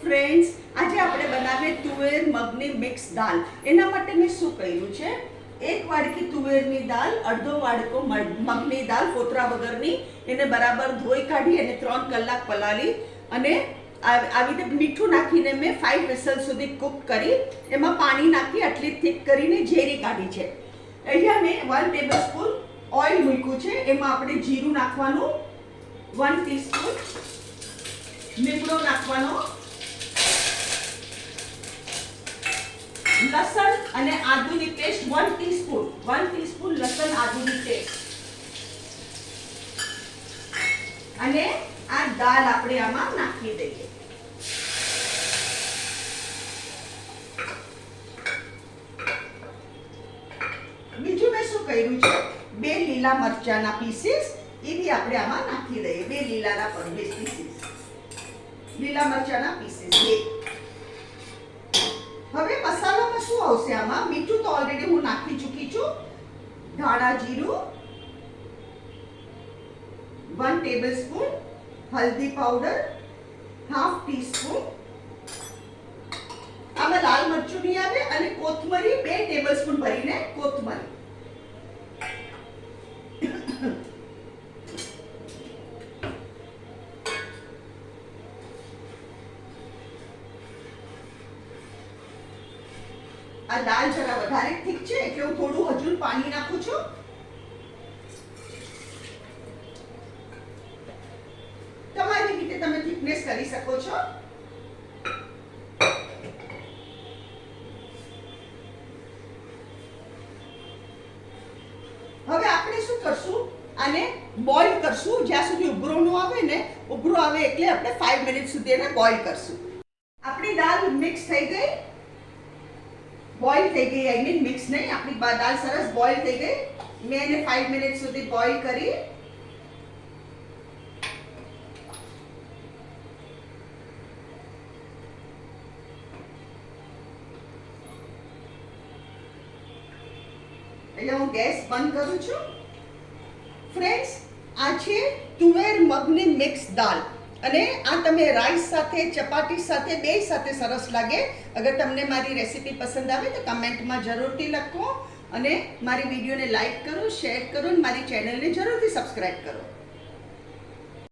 Friends, આજે આપણે બનાવીએ તુવેર મગની મિક્સ દાળ. એના માટે મેં શું કર્યું છે, 1 વાડકી તુવેરની દાળ, અડધો વાડકો મગની દાળ ફોતરા વગરની, એને બરાબર ધોઈ કાઢી અને 3 કલાક પલાળી અને આવી રીતે મીઠું નાખીને મેં 5 વિસલ સુધી કુક કરી, એમાં પાણી નાખી આટલી થીક કરીને ઝેરી કાઢી છે. અહીંયા મેં 1 ટેબલસ્પૂન ઓઇલ મૂક્યું છે. એમાં આપણે જીરું નાખવાનું, 1 ટીસ્પૂન લીમડો નાખવાનો, લસણ અને આદુની પેસ્ટ 1 ટીસ્પૂન લસણ આદુની પેસ્ટ, અને આ દાળ આપણે આમાં નાખી દઈએ. બીજું મેં શું કર્યું છે, 2 લીલા મરચાના પીસીસ એ બી આપણે આમાં નાખી દઈએ. 2 લીલાના પીસીસ, લીલા મરચાના પીસીસ 2. હવે મસાલામાં શું આવશે આમાં? મીઠું તો ઓલરેડી હું નાખી ચૂકી છું. ધાણા જીરું 1 ટેબલસ્પૂન, હલ્દી પાવડર 1/2 ટીસ્પૂન, આમાં લાલ મરચું નહીં આવે, અને કોથમરી 2 ટેબલસ્પૂન ભરીને કોથમરી. આ દાળ જરા વધારે ઠીક છે એટલે હું થોડું હજુ પાણી નાખું છું. તમારી રીતે તમે થિકનેસ કરી શકો છો. હવે આપણે શું કરશું, આને બોઇલ કરશું જ્યાં સુધી ઉભરો ન આવે ને. ઉભરો આવે એટલે આપણે 5 મિનિટ સુધી એને બોઇલ કરશું. આપણી દાળ મિક્સ થઈ ગઈ, બોઇલ થઈ ગઈ. આઈ મીન મિક્સ નહીં, આપણી દાળ સરસ બોઇલ થઈ ગઈ. મેં એને 5 મિનિટ સુધી બોઇલ કરી. એટલે હું ગેસ બંધ કરું છું. ફ્રેન્ડ્સ, આ છે તુવેર મગની મિક્સ દાળ, અને આ તમે રાઈસ સાથે, ચપાટી સાથે, બે સાથે સરસ લાગે. અગર તમને મારી રેસીપી પસંદ આવે તો કમેન્ટમાં જરૂરથી લખો, અને મારી વિડીયોને લાઈક કરો, શેર કરો, અને મારી ચેનલને જરૂરથી સબસ્ક્રાઈબ કરો.